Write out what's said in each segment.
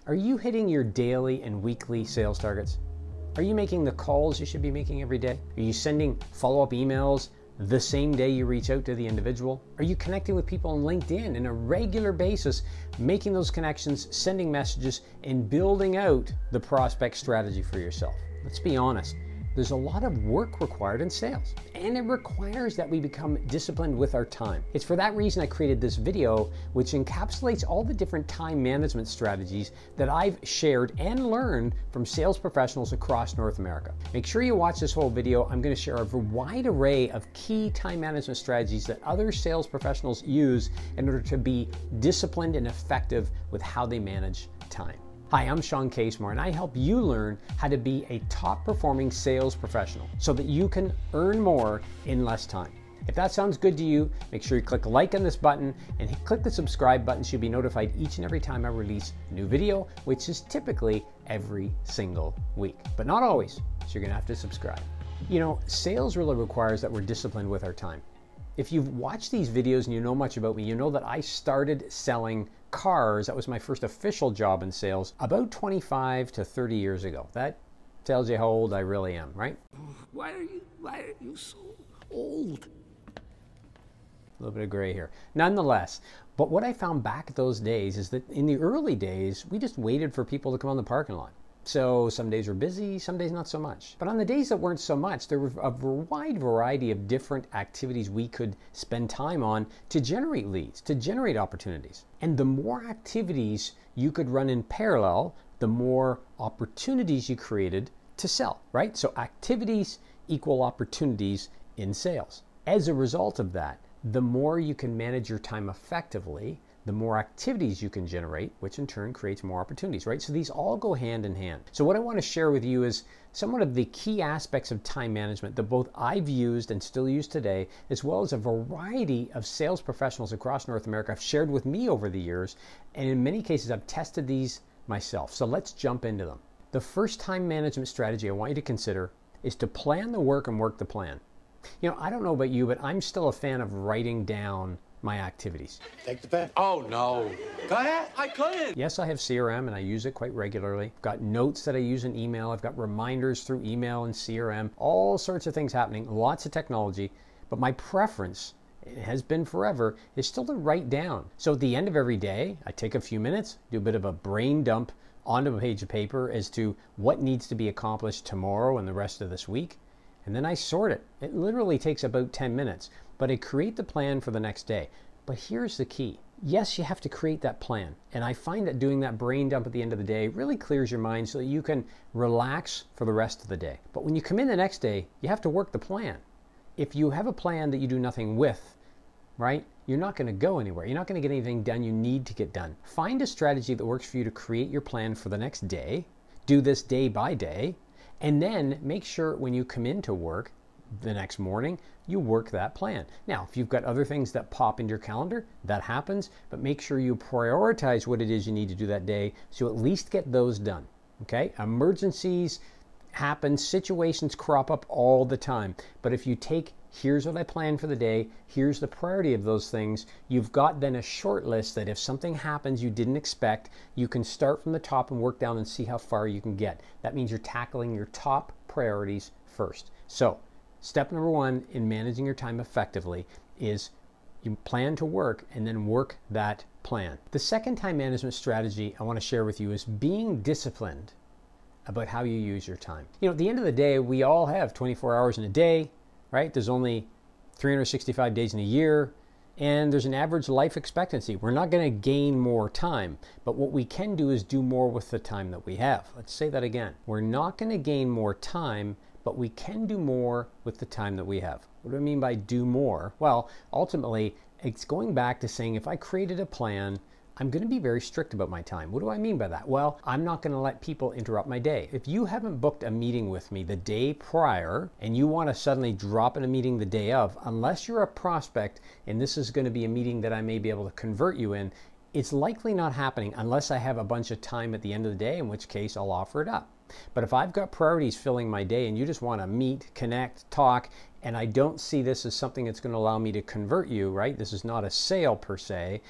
Are you hitting your daily and weekly sales targets? Are you making the calls you should be making every day? Are you sending follow-up emails the same day you reach out to the individual? Are you connecting with people on LinkedIn on a regular basis, making those connections, sending messages, and building out the prospect strategy for yourself? Let's be honest. There's a lot of work required in sales, and it requires that we become disciplined with our time. It's for that reason I created this video, which encapsulates all the different time management strategies that I've shared and learned from sales professionals across North America. Make sure you watch this whole video. I'm going to share a wide array of key time management strategies that other sales professionals use in order to be disciplined and effective with how they manage time. Hi, I'm Shawn Casemore, and I help you learn how to be a top performing sales professional so that you can earn more in less time. If that sounds good to you, make sure you click like on this button and click the subscribe button so you'll be notified each and every time I release a new video, which is typically every single week, but not always, so you're gonna have to subscribe. You know, sales really requires that we're disciplined with our time. If you've watched these videos and you know much about me, you know that I started selling cars. That was my first official job in sales about 25 to 30 years ago. That tells you how old I really am, right? Why are you so old? A little bit of gray here. Nonetheless, but what I found back at those days is that in the early days, we just waited for people to come on the parking lot. So some days were busy, some days not so much. But on the days that weren't so much, there were a wide variety of different activities we could spend time on to generate leads, to generate opportunities. And the more activities you could run in parallel, the more opportunities you created to sell, right? So activities equal opportunities in sales. As a result of that, the more you can manage your time effectively, the more activities you can generate, which in turn creates more opportunities, right? So these all go hand in hand. So what I want to share with you is somewhat of the key aspects of time management that both I've used and still use today, as well as a variety of sales professionals across North America have shared with me over the years. And in many cases, I've tested these myself. So let's jump into them. The first time management strategy I want you to consider is to plan the work and work the plan. You know, I don't know about you, but I'm still a fan of writing down my activities. Take the pen. Oh no. Go ahead. I couldn't. Yes, I have CRM and I use it quite regularly. I've got notes that I use in email. I've got reminders through email and CRM. All sorts of things happening, lots of technology. But my preference, it has been forever, is still to write down. So at the end of every day, I take a few minutes, do a bit of a brain dump onto a page of paper as to what needs to be accomplished tomorrow and the rest of this week. And then I sort it. It literally takes about 10 minutes, but I create the plan for the next day. But here's the key. Yes, you have to create that plan. And I find that doing that brain dump at the end of the day really clears your mind so that you can relax for the rest of the day. But when you come in the next day, you have to work the plan. If you have a plan that you do nothing with, right, you're not going to go anywhere. You're not going to get anything done you need to get done. Find a strategy that works for you to create your plan for the next day. Do this day by day. And then make sure when you come into work the next morning, you work that plan. Now, if you've got other things that pop into your calendar, that happens, but make sure you prioritize what it is you need to do that day so you at least get those done, okay? Emergencies happen, situations crop up all the time, but if you take, here's what I plan for the day, here's the priority of those things, you've got then a short list that if something happens you didn't expect, you can start from the top and work down and see how far you can get. That means you're tackling your top priorities first. So, step number one in managing your time effectively is you plan to work and then work that plan. The second time management strategy I want to share with you is being disciplined about how you use your time. You know, at the end of the day, we all have 24 hours in a day, right? There's only 365 days in a year, and there's an average life expectancy. We're not going to gain more time, but what we can do is do more with the time that we have. Let's say that again. We're not going to gain more time, but we can do more with the time that we have. What do I mean by do more? Well, ultimately, it's going back to saying if I created a plan, I'm going to be very strict about my time. What do I mean by that? Well, I'm not going to let people interrupt my day. If you haven't booked a meeting with me the day prior and you want to suddenly drop in a meeting the day of, unless you're a prospect and this is going to be a meeting that I may be able to convert you in, it's likely not happening unless I have a bunch of time at the end of the day, in which case I'll offer it up. But if I've got priorities filling my day and you just want to meet, connect, talk, and I don't see this as something that's going to allow me to convert you, right? This is not a sale per se.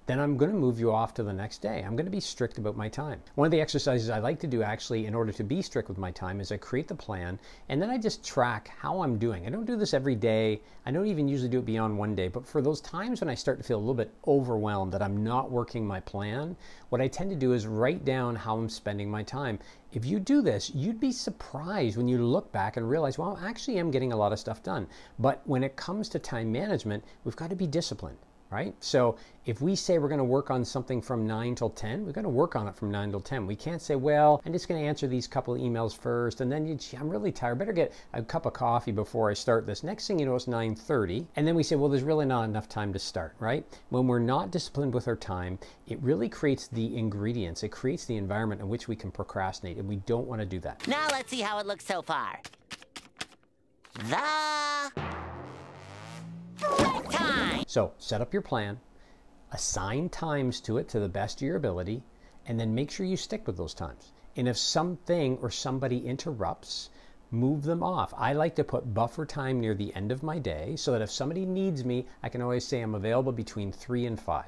then I'm going to move you off to the next day. I'm going to be strict about my time. One of the exercises I like to do actually in order to be strict with my time is I create the plan and then I just track how I'm doing. I don't do this every day. I don't even usually do it beyond one day, but for those times when I start to feel a little bit overwhelmed that I'm not working my plan, what I tend to do is write down how I'm spending my time. If you do this, you'd be surprised when you look back and realize, well, I actually am getting a lot of stuff done. But when it comes to time management, we've got to be disciplined. Right? So if we say we're going to work on something from 9 till 10, we're going to work on it from 9 till 10. We can't say, well, I'm just going to answer these couple of emails first, and then I'm really tired. Better get a cup of coffee before I start this. Next thing you know, it's 9:30. And then we say, well, there's really not enough time to start, right? When we're not disciplined with our time, it really creates the ingredients. It creates the environment in which we can procrastinate, and we don't want to do that. Now let's see how it looks so far. The time. So set up your plan, assign times to it to the best of your ability, and then make sure you stick with those times. And if something or somebody interrupts, move them off. I like to put buffer time near the end of my day so that if somebody needs me, I can always say I'm available between 3 and 5.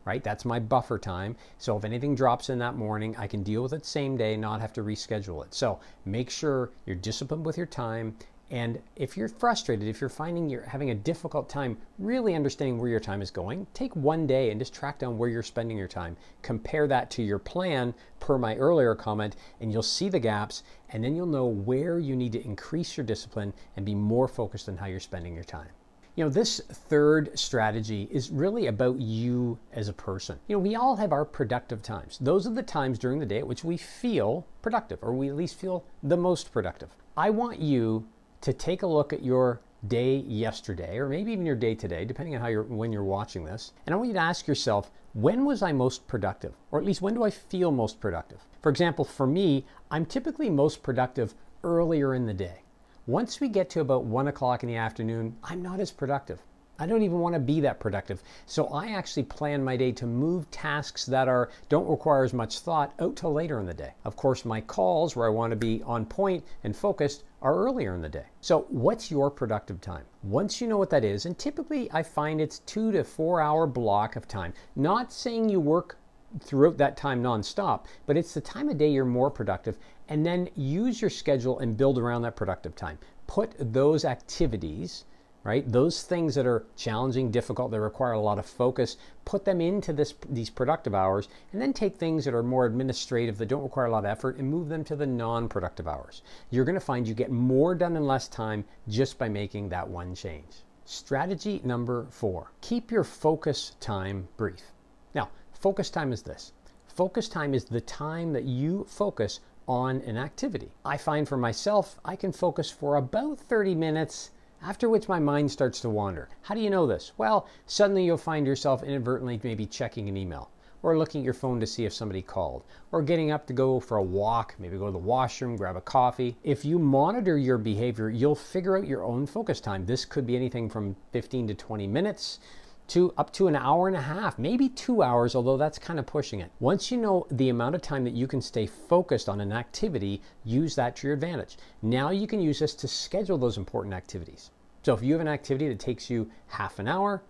Right? That's my buffer time. So if anything drops in that morning, I can deal with it same day, not have to reschedule it. So make sure you're disciplined with your time. And if you're frustrated, if you're finding you're having a difficult time really understanding where your time is going, take one day and just track down where you're spending your time. Compare that to your plan per my earlier comment, and you'll see the gaps, and then you'll know where you need to increase your discipline and be more focused on how you're spending your time. You know, this third strategy is really about you as a person. You know, we all have our productive times. Those are the times during the day at which we feel productive, or we at least feel the most productive. I want you to take a look at your day yesterday, or maybe even your day today, depending on when you're watching this. And I want you to ask yourself, when was I most productive? Or at least when do I feel most productive? For example, for me, I'm typically most productive earlier in the day. Once we get to about 1 o'clock in the afternoon, I'm not as productive. I don't even want to be that productive. So I actually plan my day to move tasks that don't require as much thought out till later in the day. Of course, my calls where I want to be on point and focused are earlier in the day. So what's your productive time? Once you know what that is, and typically I find it's 2 to 4 hour block of time. Not saying you work throughout that time nonstop, but it's the time of day you're more productive, and then use your schedule and build around that productive time. Put those activities, right? Those things that are challenging, difficult, that require a lot of focus, put them into these productive hours, and then take things that are more administrative, that don't require a lot of effort, and move them to the non-productive hours. You're going to find you get more done in less time just by making that one change. Strategy number 4, keep your focus time brief. Now, focus time is this. Focus time is the time that you focus on an activity. I find for myself, I can focus for about 30 minutes, after which my mind starts to wander. How do you know this? Well, suddenly you'll find yourself inadvertently maybe checking an email, or looking at your phone to see if somebody called, or getting up to go for a walk, maybe go to the washroom, grab a coffee. If you monitor your behavior, you'll figure out your own focus time. This could be anything from 15 to 20 minutes to up to an hour and a half, maybe 2 hours, although that's kind of pushing it. Once you know the amount of time that you can stay focused on an activity, use that to your advantage. Now you can use this to schedule those important activities. So if you have an activity that takes you half an hour,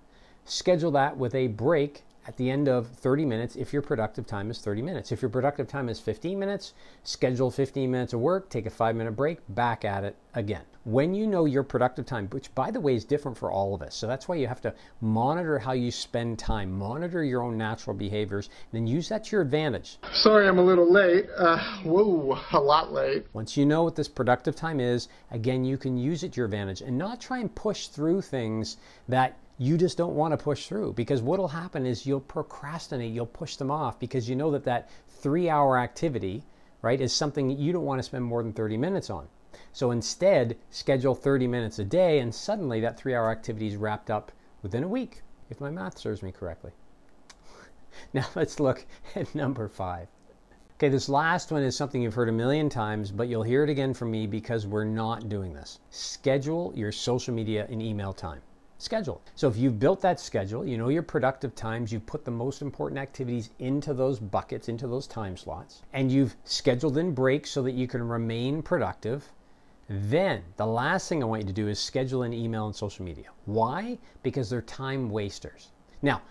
schedule that with a break at the end of 30 minutes if your productive time is 30 minutes. If your productive time is 15 minutes, schedule 15 minutes of work, take a 5-minute break, back at it again. When you know your productive time, which by the way is different for all of us, so that's why you have to monitor how you spend time, monitor your own natural behaviors, and then use that to your advantage. Sorry I'm a little late. Whoa, a lot late. Once you know what this productive time is, again, you can use it to your advantage and not try and push through things that you just don't want to push through, because what will happen is you'll procrastinate, you'll push them off because you know that that 3-hour activity, right, is something that you don't want to spend more than 30 minutes on. So instead, schedule 30 minutes a day, and suddenly that 3-hour activity is wrapped up within a week, if my math serves me correctly. Now let's look at number 5. Okay, this last one is something you've heard a million times, but you'll hear it again from me because we're not doing this. Schedule your social media and email time. Schedule. So if you've built that schedule, you know your productive times, you've put the most important activities into those buckets, into those time slots, and you've scheduled in breaks so that you can remain productive, then the last thing I want you to do is schedule in email and social media. Why? Because they're time wasters. Now,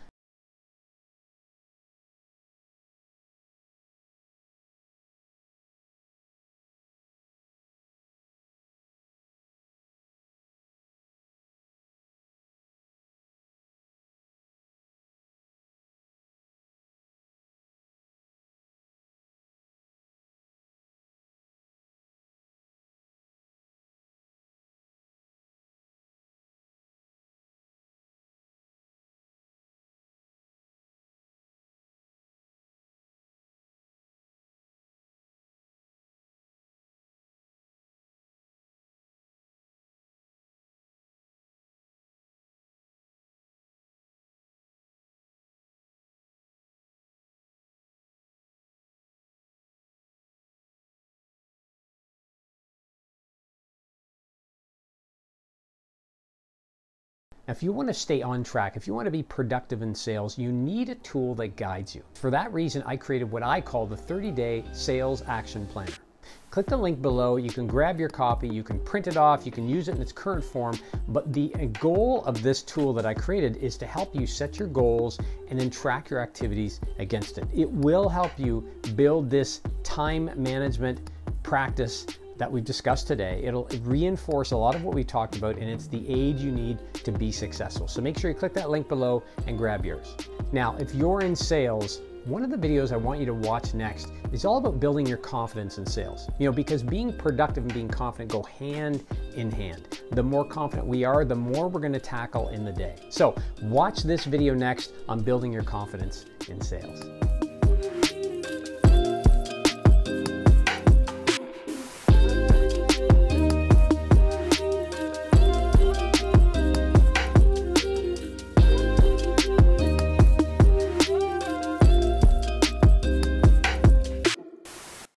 Now, if you want to stay on track, if you want to be productive in sales, you need a tool that guides you. For that reason, I created what I call the 30-day sales action planner. Click the link below, you can grab your copy, you can print it off, you can use it in its current form, but the goal of this tool that I created is to help you set your goals and then track your activities against it. It will help you build this time management practice that we've discussed today. It'll reinforce a lot of what we talked about, and it's the aid you need to be successful. So make sure you click that link below and grab yours. Now, if you're in sales, one of the videos I want you to watch next is all about building your confidence in sales. Because being productive and being confident go hand in hand. The more confident we are, the more we're going to tackle in the day. So watch this video next on building your confidence in sales.